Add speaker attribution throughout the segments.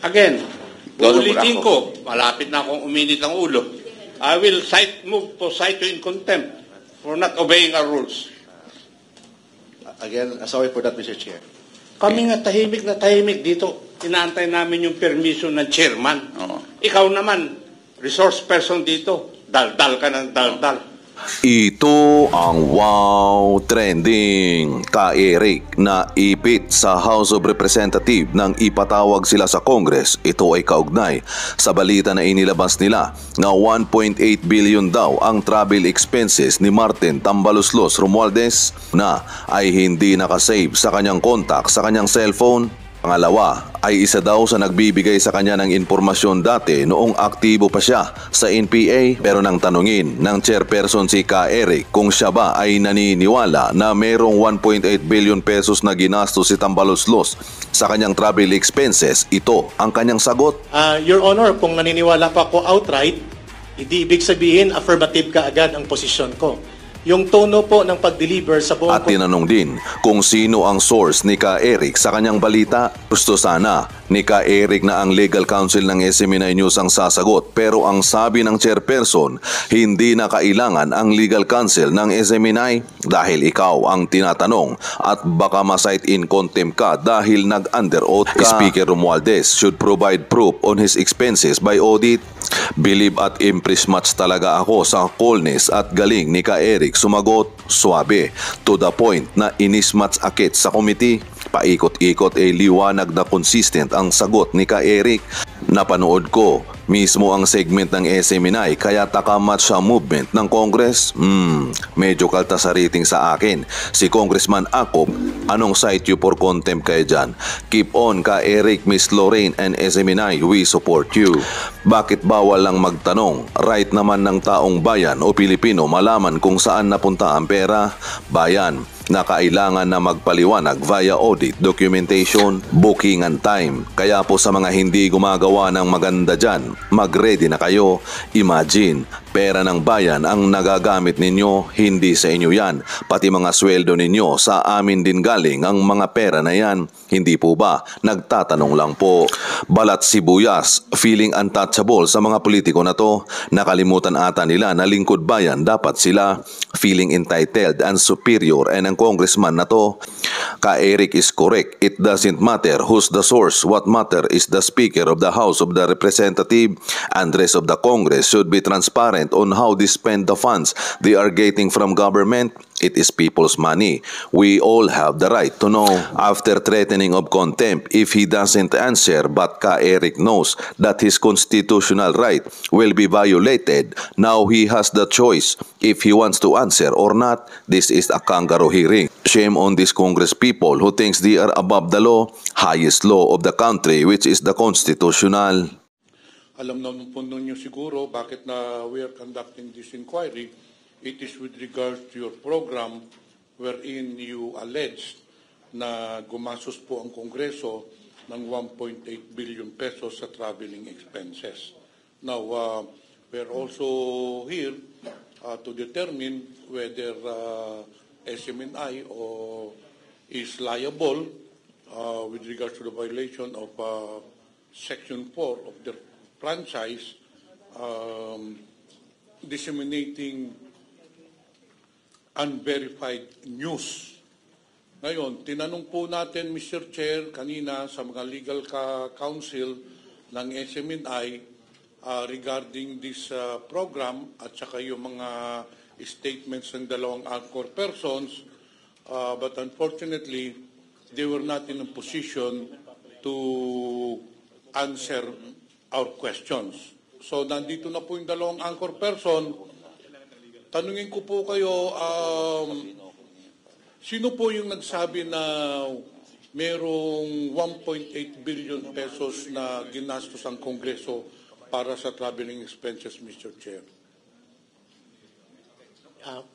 Speaker 1: Again,
Speaker 2: Lolo
Speaker 1: uulitin
Speaker 2: Buraco.
Speaker 1: ko, malapit na akong uminit ang ulo. I will move to cite you in contempt for not obeying our rules.
Speaker 3: Again, sorry for that, Mr. Chair.
Speaker 1: Kami nga tahimik na tahimik dito. Inaantay namin yung permission ng chairman.
Speaker 2: Oo.
Speaker 1: Ikaw naman, resource person dito. Daldal ka ng daldal.
Speaker 4: Ito ang Wow Trending. Ka-Eric na ipit sa House of Representatives nang ipatawag sila sa Congress. Ito ay kaugnay sa balita na inilabas nila na 1.8 billion daw ang travel expenses ni Martin Tambaloslos Romualdez na ay hindi nakasave sa kanyang contact sa kanyang cellphone. Pangalawa ay isa daw sa nagbibigay sa kanya ng impormasyon dati noong aktibo pa siya sa NPA, pero nang tanungin ng chairperson si Ka-Eric kung siya ba ay naniniwala na merong 1.8 billion pesos na ginastos si Tambaloslos sa kanyang travel expenses, ito ang kanyang sagot.
Speaker 5: Your Honor, kung naniniwala pa ako outright, hindi ibig sabihin affirmative ka agad ang posisyon ko. Yung tono po ng pag-deliver sa buong...
Speaker 4: At tinanong din kung sino ang source ni Ka-Eric sa kanyang balita. Gusto sana ni Ka-Eric na ang legal counsel ng SMNI News ang sasagot, pero ang sabi ng chairperson, hindi na kailangan ang legal counsel ng SMNI dahil ikaw ang tinatanong at baka ma-cite in contempt ka dahil nag-under oath ka. Speaker Romualdez should provide proof on his expenses by audit. Believe at impress much talaga ako sa coolness at galing ni Ka-Eric. Sumagot, suabe, to the point na inismats akit sa committee. Paikot-ikot ay liwanag na consistent ang sagot ni Ka-Eric. Napanood ko mismo ang segment ng SMNI kaya takamat sa movement ng Congress. Medyo kalta sa rating sa akin. Si Congressman Acop, anong cite you for contempt kayo dyan? Keep on Ka-Eric, Miss Lorraine and SMNI, we support you. Bakit bawal lang magtanong? Right naman ng taong bayan o Pilipino malaman kung saan napunta ang pera. Bayan na kailangan na magpaliwanag via audit, documentation, booking and time. Kaya po sa mga hindi gumagawa ng maganda dyan, mag-ready na kayo. Imagine, pera ng bayan ang nagagamit ninyo, hindi sa inyo yan. Pati mga sweldo ninyo, sa amin din galing ang mga pera na yan. Hindi po ba? Nagtatanong lang po. Balat sibuyas, feeling untouchable sa mga politiko na to. Nakalimutan ata nila na lingkod bayan dapat sila. Feeling entitled and superior and ang congressman na to. Ka-Eric is correct. It doesn't matter who's the source. What matter is the Speaker of the House of the Representative and rest of the Congress should be transparent on how they spend the funds they are getting from government. It is people's money. We all have the right to know. After threatening of contempt, if he doesn't answer, but Ka-Eric knows that his constitutional right will be violated, now he has the choice if he wants to answer or not. This is a kangaroo hearing. Shame on these Congress people who thinks they are above the law, highest law of the country, which is the constitutional.
Speaker 6: Alam naman po ninyo siguro bakit na we are conducting this inquiry. It is with regards to your program wherein you alleged na gumastos po ang Kongreso ng 1.8 billion pesos sa traveling expenses. Now, we're also here to determine whether SMNI is liable with regards to the violation of Section 4 of their franchise, disseminating unverified news. Ngayon, tinanong po natin, Mr. Chair, kanina sa mga legal counsel ng SMNI regarding this program at saka yung mga statements ng dalawang anchor persons, but unfortunately, they were not in a position to answer our questions. So, nandito na po yung dalawang anchor person. Tanungin ko po kayo, sino po yung nagsabi na merong 1.8 billion pesos na ginastos ang Kongreso para sa traveling expenses, Mr. Chair?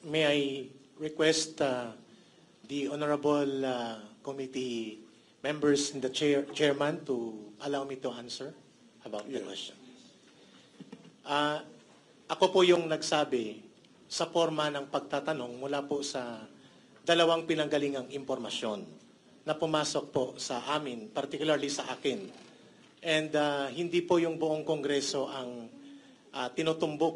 Speaker 5: May I request the honorable committee members and the chairman to allow me to answer about the question. Ako po yung nagsabi sa forma ng pagtatanong mula po sa dalawang pinanggalingang impormasyon na pumasok po sa amin, particularly sa akin, And hindi po yung buong Kongreso ang tinutumbok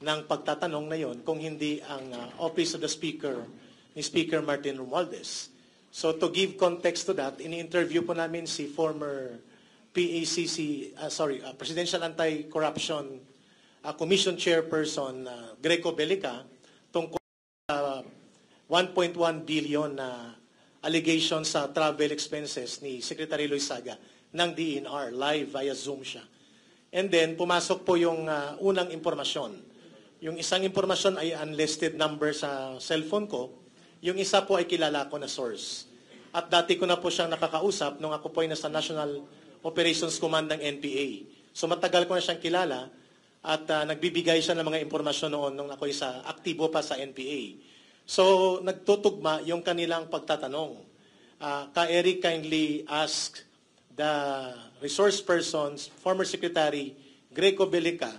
Speaker 5: ng pagtatanong na yon, kung hindi ang Office of the Speaker ni Speaker Martin Romualdez. So to give context to that, ini-interview po namin si former Presidential Anti-Corruption Commission Chairperson Greco Belica tungkol sa 1.1 billion na allegation sa travel expenses ni Secretary Loizaga ng DENR. Live via Zoom siya. And then, pumasok po yung unang impormasyon. Yung isang impormasyon ay unlisted number sa cellphone ko. Yung isa po ay kilala ko na source. At dati ko na po siyang nakakausap nung ako po ay nasa National Operations Command ng NPA. So matagal ko na siyang kilala at nagbibigay siya ng mga impormasyon noon nung ako ay aktibo pa sa NPA. So nagtutugma yung kanilang pagtatanong. Ka-Eric kindly ask the resource persons, former Secretary Greco Belica,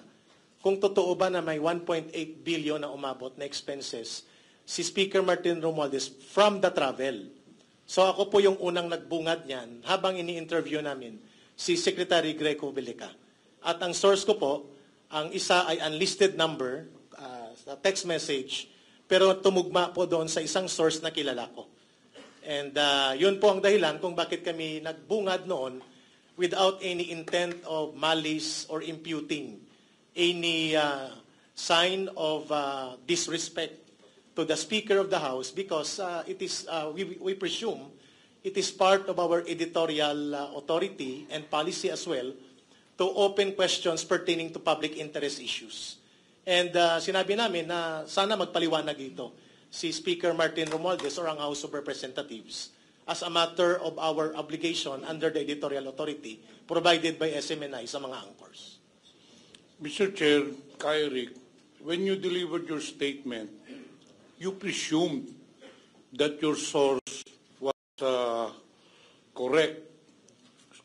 Speaker 5: kung totoo ba na may 1.8 billion na umabot na expenses si Speaker Martin Romualdez from the travel. So ako po yung unang nagbungad niyan habang ini-interview namin si Secretary Greco Belica. At ang source ko po, ang isa ay unlisted number, sa text message, pero tumugma po doon sa isang source na kilala ko. And yun po ang dahilan kung bakit kami nagbungad noon without any intent of malice or imputing any sign of disrespect to the Speaker of the House, because it is we presume it is part of our editorial authority and policy as well to open questions pertaining to public interest issues. And sinabi namin na sana magpaliwanag ito si Speaker Martin Romualdez or ang House of Representatives as a matter of our obligation under the editorial authority provided by SMNI sa mga anchors.
Speaker 6: Mr. Chair, Eric, when you delivered your statement, you presumed that your source was correct.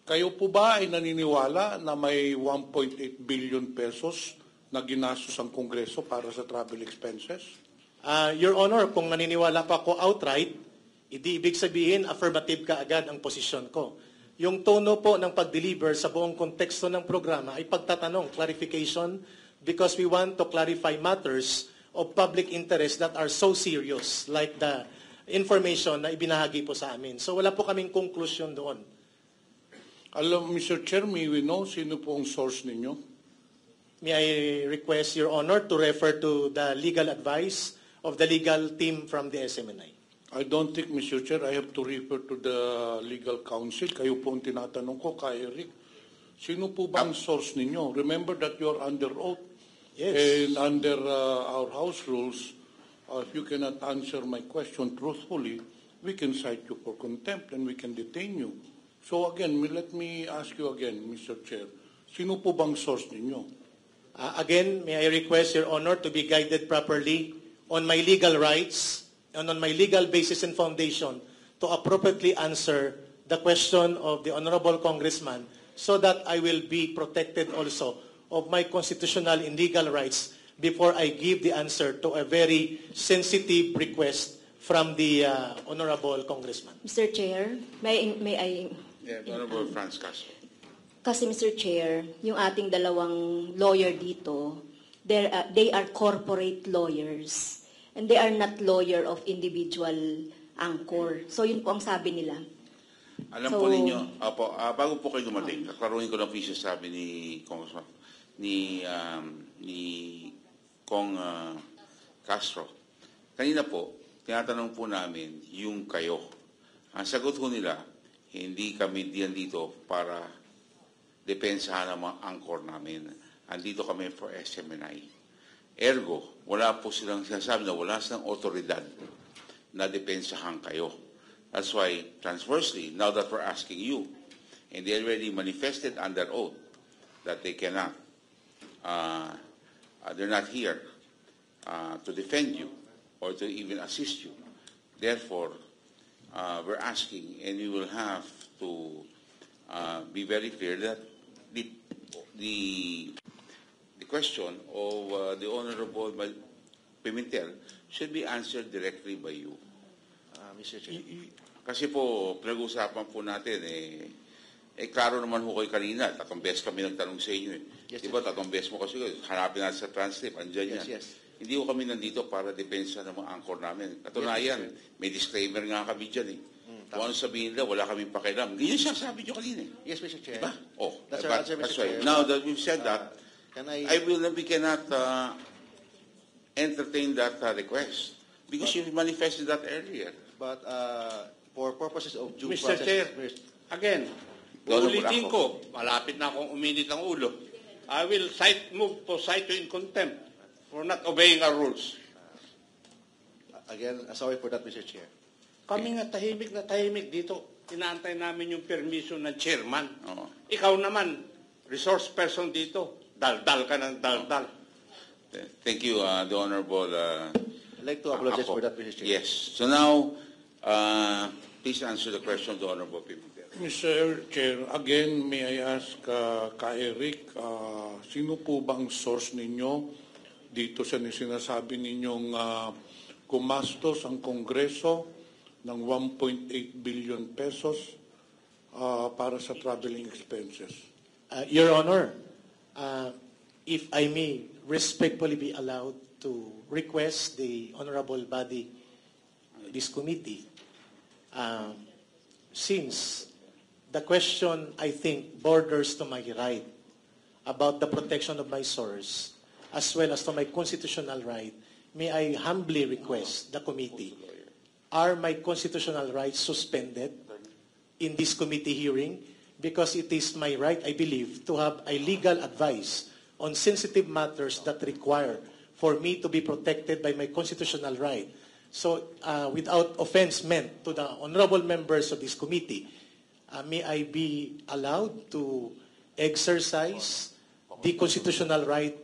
Speaker 6: Kayo po ba ay naniniwala na may 1.8 billion pesos na ginastos ang Kongreso para sa travel expenses?
Speaker 5: Your Honor, kung naniniwala pa ako outright, ibig sabihin affirmative ka agad ang posisyon ko. Yung tono po ng pag-deliver sa buong konteksto ng programa ay pagtatanong, clarification, because we want to clarify matters of public interest that are so serious, like the information na ibinahagi po sa amin. So wala po kaming conclusion doon.
Speaker 6: Alam, Mr. Chair, may we know sino po ang source ninyo?
Speaker 5: May I request, Your Honor, to refer to the legal advice of the legal team from the SMNI.
Speaker 6: I don't think, Mr. Chair, I have to refer to the legal counsel. Kayo po ang tinatanong ko, Eric. Sino po ba ang source ninyo? Remember that you are under oath.
Speaker 5: Yes.
Speaker 6: And under our House rules, if you cannot answer my question truthfully, we can cite you for contempt and we can detain you. So again, let me ask you again, Mr. Chair. Sino po bang source ninyo?
Speaker 5: Again, may I request, Your Honor, to be guided properly on my legal rights and on my legal basis and foundation to appropriately answer the question of the Honorable Congressman so that I will be protected also of my constitutional and legal rights before I give the answer to a very sensitive request from the Honorable Congressman.
Speaker 2: Mr. Chair, may I...
Speaker 1: Yeah, Honorable Franz Castro.
Speaker 2: Kasi Mr. Chair, yung ating dalawang lawyer dito, they are corporate lawyers. And they are not lawyer of individual anchor. So yun po ang sabi nila.
Speaker 3: Alam po ninyo, bago po kayo dumating, kaklaruhin ko lang po yung sabi ni Congressman, ni Kong Castro. Kanina po, tinatanong po namin yung kayo. Ang sagot ko nila, hindi kami diyan dito para depensahan ang mga anchor namin. Andito kami for SMNI. Ergo, wala po silang sinasabi na wala silang otoridad na depensahan kayo. That's why, transversely, now that we're asking you, and they already manifested under oath that they cannot, they're not here to defend you or to even assist you. Therefore, we're asking, and we will have to be very clear that the question of the Honorable Pimentel should be answered directly by you. Mr. Chair. Kasi po, pinag-uusapan po natin, klaro naman ho kayo kanina, 3 beses kami nagtanong sa inyo.
Speaker 7: Yes,
Speaker 3: Di ba, 3 beses mo kasi, hanapin natin sa transcript, andyan yan.
Speaker 7: Yes.
Speaker 3: Hindi ko kami nandito para depensa ng mga anchor namin. Katunayan, may disclaimer nga kami dyan eh. Kung ano sabihin nila, wala kaming pakialam. Hindi yun siya sabi nyo kanina eh.
Speaker 7: Yes, Mr. Chair.
Speaker 3: Diba? Oh,
Speaker 7: That's
Speaker 3: but-
Speaker 7: our answer, Mr.
Speaker 3: that's why.
Speaker 7: Chair.
Speaker 3: Now that we've said that,
Speaker 7: Can
Speaker 3: we cannot entertain that request. Because you manifested that earlier.
Speaker 7: But for purposes of due
Speaker 1: Mr.
Speaker 7: process...
Speaker 1: Chair, again,
Speaker 3: Doon
Speaker 1: ulitin
Speaker 3: ako.
Speaker 1: ko, malapit na akong uminit ang ulo. I will move to cite you in contempt for not obeying our rules.
Speaker 7: Again, sorry for that, Mr. Chair.
Speaker 1: Kami nga tahimik na tahimik dito. Inaantay namin yung permission ng chairman.
Speaker 3: Oo.
Speaker 1: Ikaw naman, resource person dito. Daldal ka ng daldal.
Speaker 3: Thank you, the Honorable
Speaker 7: I'd like to apologize
Speaker 3: Ako.
Speaker 7: for that, Mr. Chair.
Speaker 3: Yes. So now, please answer the question of the Honorable Pimentel.
Speaker 6: Mr. Chair, again, may I ask Ka-Eric, sino po ba ang source ninyo dito sa sinasabi ninyong gumastos ang Kongreso ng 1.8 billion pesos para sa traveling expenses?
Speaker 5: Your Honor, if I may respectfully be allowed to request the honorable body, this committee, since the question, I think, borders to my right about the protection of my source, as well as to my constitutional right, may I humbly request the committee, are my constitutional rights suspended in this committee hearing? Because it is my right, I believe, to have a legal advice on sensitive matters that require for me to be protected by my constitutional right. So, without offense meant to the honorable members of this committee, may I be allowed to exercise the constitutional right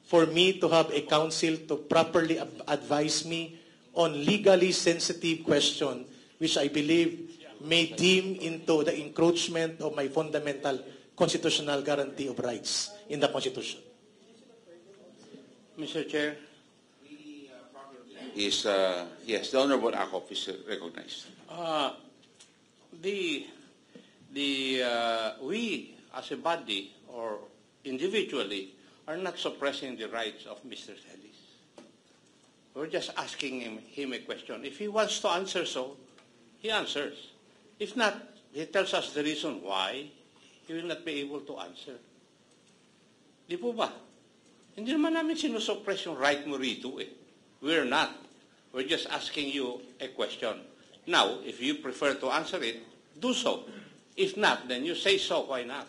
Speaker 5: for me to have a counsel to properly advise me on legally sensitive question, which I believe may deem into the encroachment of my fundamental constitutional guarantee of rights in the Constitution.
Speaker 1: Mr. Chair,
Speaker 3: Yes, the Honorable Akop is recognized.
Speaker 1: we as a body or individually are not suppressing the rights of Mr. Celis. We're just asking him a question. If he wants to answer so, he answers. If not, he tells us the reason why he will not be able to answer. Di po ba? Hindi naman namin sinusuppress yung right mo rito eh. We're not. We're just asking you a question. Now, if you prefer to answer it, do so. If not, then you say so. Why not?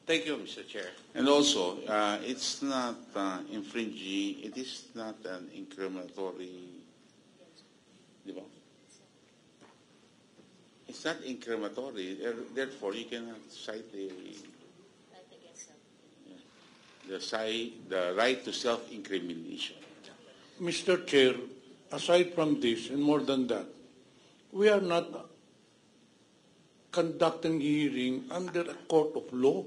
Speaker 1: Thank you, Mr. Chair.
Speaker 3: And also, it's not infringing, it is not an incriminatory, di ba? It's not incriminatory, therefore you cannot cite the right to self-incrimination.
Speaker 6: Mr. Chair, aside from this and more than that, we are not conducting hearing under a court of law.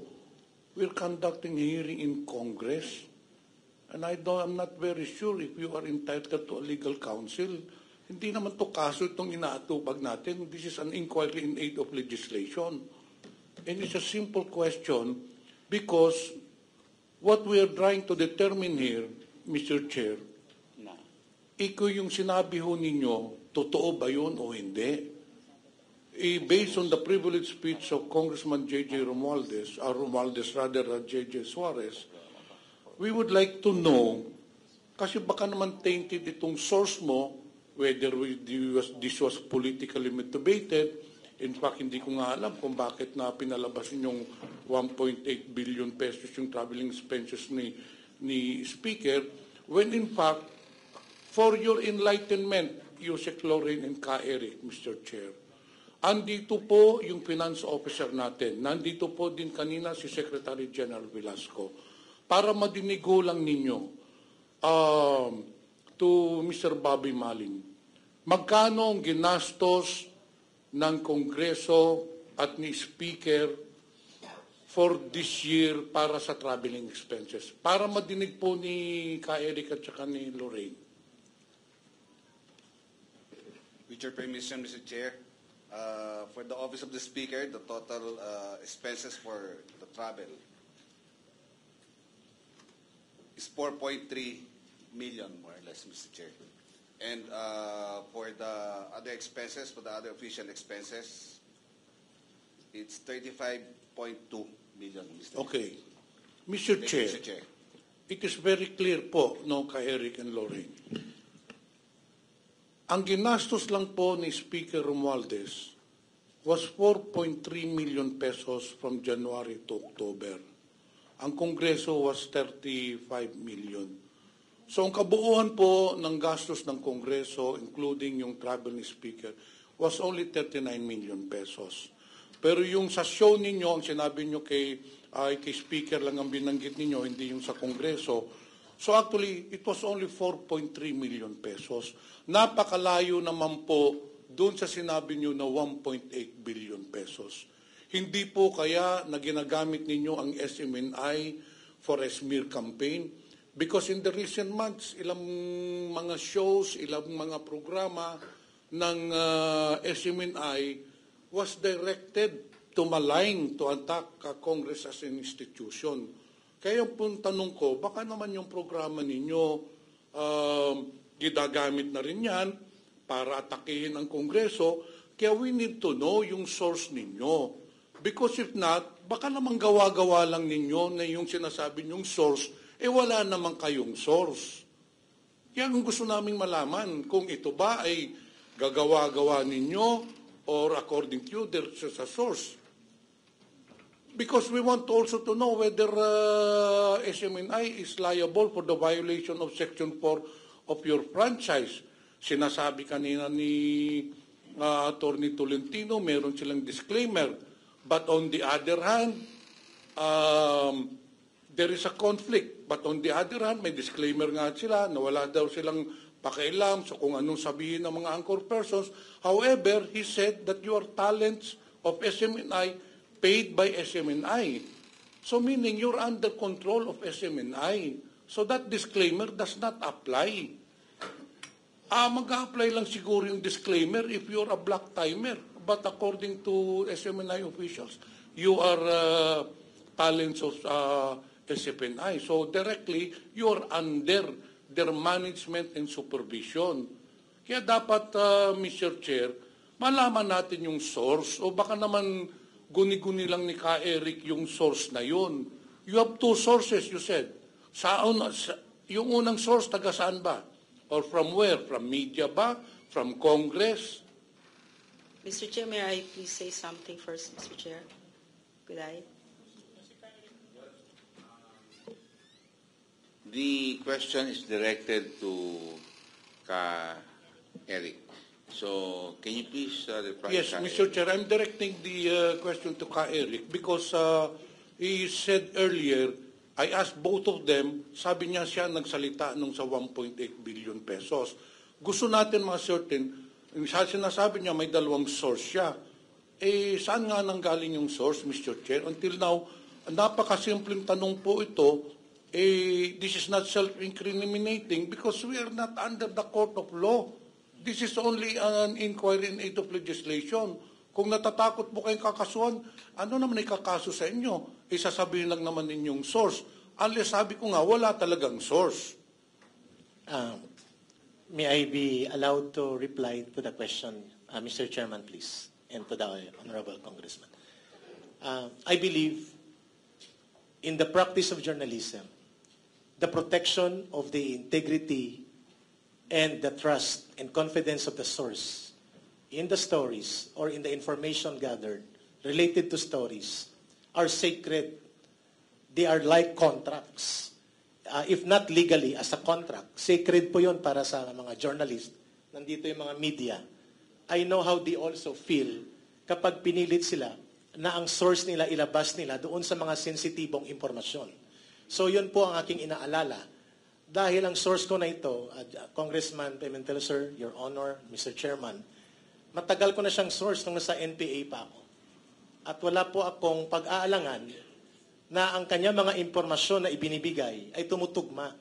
Speaker 6: We're conducting hearing in Congress. And I'm not very sure if you are entitled to a legal counsel. Hindi naman to kaso itong inaatupag natin. This is an inquiry in aid of legislation. And it's a simple question because what we are trying to determine here, Mr. Chair, ikaw yung sinabi ho ninyo, totoo ba yun o hindi? Based on the privileged speech of Congressman J.J. Romualdez, J.J. Suarez, we would like to know, kasi baka naman tainted itong source mo, whether this was politically motivated. In fact, hindi ko nga alam kung bakit na pinalabas yung 1.8 billion pesos yung traveling expenses ni Speaker, when in fact, for your enlightenment, Yusek Lorraine and Ka-Eric, Mr. Chair, andito po yung finance officer natin. Nandito po din kanina si Secretary General Velasco. Para madinigo lang ninyo to Mr. Bobby Maling, magkano ang ginastos ng Kongreso at ni Speaker for this year para sa traveling expenses? Para madinig po ni Ka-Eric at saka ni Lorraine.
Speaker 8: With your permission, Mr. Chair,
Speaker 7: For the Office of the Speaker, the total expenses for the travel is 4.3 million, more or less, Mr. Chair. And for the other expenses, for the other official expenses, it's 35.2 million, Mr. Chair.
Speaker 6: Okay. Mr.
Speaker 7: Thank you,
Speaker 6: Chair,
Speaker 7: Mr. Chair.
Speaker 6: it is very clear po, no, kay Eric and Lorraine. Ang ginastos lang po ni Speaker Romualdez was 4.3 million pesos from January to October. Ang Kongreso was 35 million. So ang kabuuan po ng gastos ng Kongreso, including yung travel ni Speaker, was only 39 million pesos. Pero yung sa show ninyo, ang sinabi nyo kay Speaker lang ang binanggit ninyo, hindi yung sa Kongreso. So actually, it was only 4.3 million pesos. Napakalayo naman po doon sa sinabi nyo na 1.8 billion pesos. Hindi po kaya na ginagamit ninyo ang SMNI for a smear campaign? Because in the recent months, ilang mga shows, ilang mga programa ng SMNI was directed to malign, to attack Congress as an institution. Kaya po tanong ko, baka naman yung programa ninyo ginagamit na rin yan para atakihin ang Kongreso. Kaya we need to know yung source ninyo. Because if not, baka naman gawa-gawa lang ninyo na yung sinasabi nyong source, wala naman kayong source. Yan ang gusto naming malaman. Kung ito ba ay gagawa-gawa ninyo or according to you, there's a source. Because we want also to know whether SMNI is liable for the violation of Section 4 of your franchise. Sinasabi kanina ni Attorney Tolentino, meron silang disclaimer. But on the other hand, there is a conflict. But on the other hand, may disclaimer nga sila na wala daw silang pakialam sa kung anong sabihin ng mga anchor persons. However, he said that your talents of SMNI paid by SMNI. So meaning you're under control of SMNI. So that disclaimer does not apply. Mag-a-apply lang siguro yung disclaimer if you're a black timer. But according to SMNI officials, you are talents of SMNI. So directly, you're under their management and supervision. Kaya dapat, Mr. Chair, malaman natin yung source o baka naman guni-guni lang ni Ka Eric yung source na yun. You have two sources, you said. Yung unang source, taga saan ba? Or from where? From media ba? From Congress?
Speaker 8: Mr. Chair, may I please say something first, Mr. Chair? Could I?
Speaker 3: The question is directed to Ka Eric. So, can you please reply?
Speaker 6: Yes, Mr. Chair, I'm directing the question to Ka Eric because he said earlier, I asked both of them, sabi niya siya nagsalita nung sa 1.8 billion pesos. Gusto natin mga certain, sinasabi niya may dalawang source siya. Saan nga nanggaling yung source, Mr. Chair? Until now, napakasimpleng tanong po ito, this is not self-incriminating because we are not under the court of law. This is only an inquiry in aid of legislation. Kung natatakot po kayong kakasuhan, ano naman ikakaso sa inyo? Sasabihin lang naman ninyong source. Unless sabi ko nga, wala talagang source.
Speaker 5: May I be allowed to reply to the question, Mr. Chairman, please, and to the Honorable Congressman. I believe in the practice of journalism, the protection of the integrity and the trust and confidence of the source in the stories or in the information gathered related to stories are sacred. They are like contracts. If not legally, as a contract, sacred po yun para sa mga journalist. Nandito yung mga media. I know how they also feel kapag pinilit sila na ang source nila, ilabas nila doon sa mga sensitibong impormasyon. So yun po ang aking inaalala. Dahil ang source ko na ito, Congressman Pimentel, sir, Your Honor, Mr. Chairman, matagal ko na siyang source nung nasa NPA pa ako. At wala po akong pag-aalangan na ang kanya mga impormasyon na ibinibigay ay tumutugma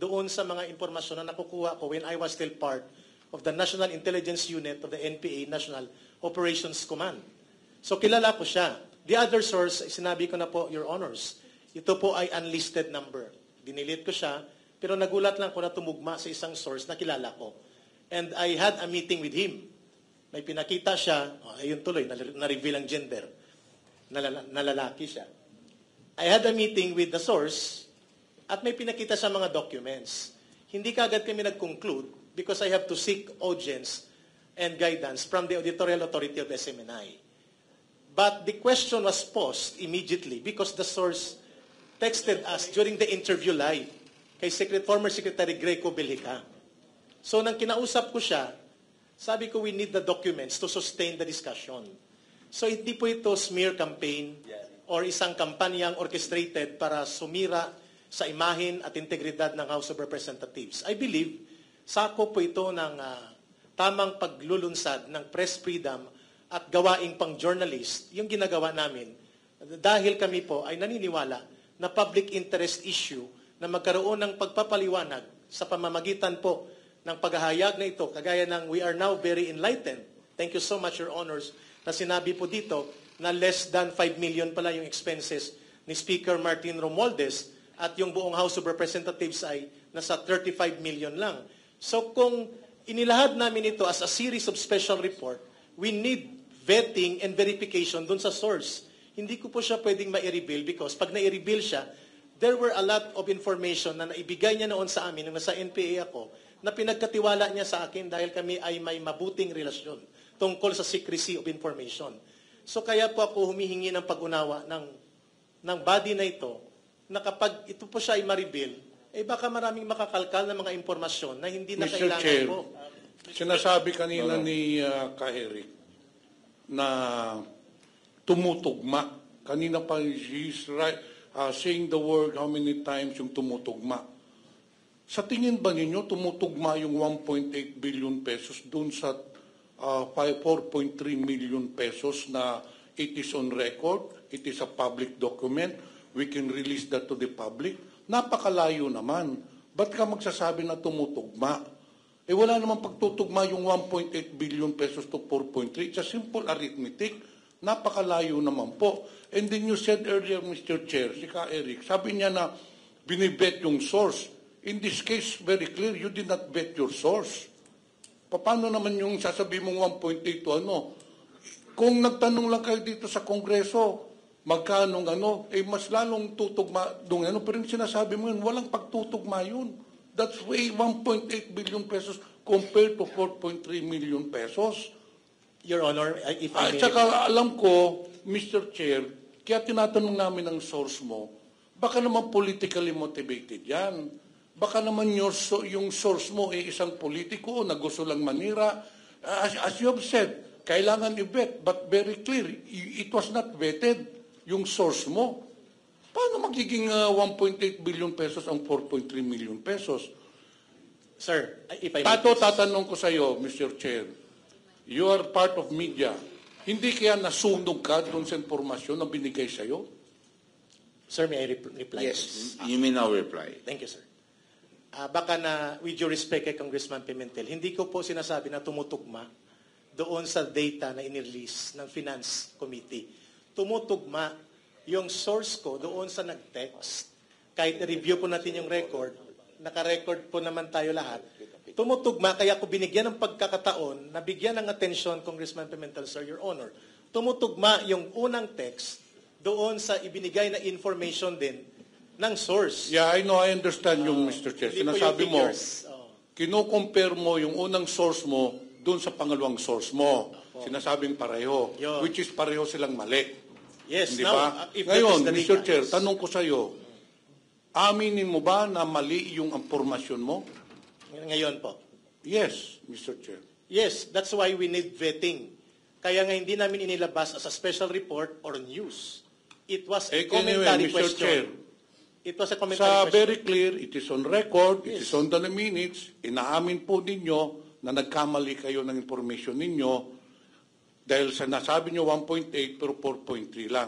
Speaker 5: doon sa mga impormasyon na nakukuha ko when I was still part of the National Intelligence Unit of the NPA, National Operations Command. So kilala ko siya. The other source, sinabi ko na po, Your Honors, ito po ay unlisted number. Dinilit ko siya, pero nagulat lang ko na tumugma sa isang source na kilala ko. And I had a meeting with him. May pinakita siya, ayun tuloy, na-reveal ang gender, na lalaki siya. I had a meeting with the source at may pinakita siya mga documents. Hindi kaagad kami nag-conclude because I have to seek audience and guidance from the Auditorial Authority of SMNI. But the question was posed immediately because the source texted us during the interview live kay former Secretary Greco Bellica. So nang kinausap ko siya, sabi ko we need the documents to sustain the discussion. So hindi po ito smear campaign or isang kampanyang orchestrated para sumira sa imahin at integridad ng House of Representatives. I believe sakop po ito ng tamang paglulunsad ng press freedom at gawaing pang journalist, yung ginagawa namin, dahil kami po ay naniniwala na public interest issue na magkaroon ng pagpapaliwanag sa pamamagitan po ng paghahayag na ito, kagaya ng we are now very enlightened. Thank you so much, Your Honors, na sinabi po dito na less than 5 million pala yung expenses ni Speaker Martin Romualdez at yung buong House of Representatives ay nasa 35 million lang. So kung inilahad namin ito as a series of special report, we need vetting and verification dun sa source. Hindi ko po siya pwedeng ma-reveal because pag na-reveal siya, there were a lot of information na naibigay niya noon sa amin nung nasa NPA ako na pinagkatiwala niya sa akin dahil kami ay may mabuting relasyon tungkol sa secrecy of information. So kaya po ako humihingi ng pag-unawa ng body na ito na kapag ito po siya ay ma-reveal, eh baka maraming makakalkal na mga impormasyon na hindi na
Speaker 6: Mr.
Speaker 5: kailangan
Speaker 6: Chair,
Speaker 5: po.
Speaker 6: sinasabi kanina ni Ka-Eric na tumutugma. Kanina pa she's saying the word how many times yung tumutugma. Sa tingin ba ninyo tumutugma yung 1.8 billion pesos dun sa 4.3 million pesos na it is on record, it is a public document, we can release that to the public? Napakalayo naman. Ba't ka magsasabi na tumutugma? Eh wala naman pagtutugma yung 1.8 billion pesos to 4.3. It's a simple arithmetic. Napakalayo naman po. And then you said earlier, Mr. Chair, si Ka-Eric, sabi niya na binibet yung source. In this case, very clear, you did not bet your source. Paano naman yung sasabi mong 1.8 to ano? Kung nagtanong lang kayo dito sa Kongreso, magkano eh mas lalong tutugma doon ano, pero yung sinasabi mo yun, walang pagtutugma yun. That's way 1.8 billion pesos compared to 4.3 million pesos.
Speaker 5: Your Honor, if I may...
Speaker 6: At saka alam ko, Mr. Chair, kaya tinatanong namin ang source mo, baka naman politically motivated yan. Baka naman yung source mo ay isang politiko na gusto lang manira. As you have said, kailangan i-vet, but very clear, it was not vetted yung source mo. Paano magiging 1.8 billion pesos ang 4.3 million pesos?
Speaker 5: Sir, if I may...
Speaker 6: Tatanong ko sa iyo, Mr. Chair, you are part of media. Hindi kaya nasunog ka doon sa informasyon na binigay sa iyo?
Speaker 5: Sir, may I reply?
Speaker 3: Yes, you may now reply.
Speaker 5: Thank you, sir. Baka na, with due respect kay Congressman Pimentel, hindi ko po sinasabi na tumutugma doon sa data na inirelease ng Finance Committee. Tumutugma yung source ko doon sa nag-text. Kahit review po natin yung record, naka-record po naman tayo lahat, tumutugma, kaya ko binigyan ng pagkakataon na bigyan ng atensyon, Congressman Pimentel, sir, Your Honor, tumutugma yung unang text doon sa ibinigay na information din ng source.
Speaker 6: Yeah, I know, I understand yung Mr. Chair. Sinasabi mo, kino-compare mo yung unang source mo doon sa pangalawang source mo. Sinasabing pareho, which is pareho silang mali.
Speaker 5: Yes,
Speaker 6: hindi
Speaker 5: now,
Speaker 6: ba?
Speaker 5: if
Speaker 6: Ngayon,
Speaker 5: that is the
Speaker 6: Mr.
Speaker 5: data,
Speaker 6: Chair,
Speaker 5: yes.
Speaker 6: tanong ko sa iyo, aminin mo ba na mali yung impormasyon mo?
Speaker 5: Ngayon po.
Speaker 6: Yes, Mr. Chair.
Speaker 5: Yes, that's why we need vetting. Kaya nga hindi namin inilabas as a special report or news. It was a commentary
Speaker 6: Mr.
Speaker 5: question.
Speaker 6: Chair,
Speaker 5: It was a commentary
Speaker 6: sa
Speaker 5: question.
Speaker 6: very clear, it is on record, it
Speaker 5: Yes.
Speaker 6: is on the minutes, inaamin po ninyo na nagkamali kayo ng information ninyo dahil sa nasabi nyo 1.8 pero 4.3 lang.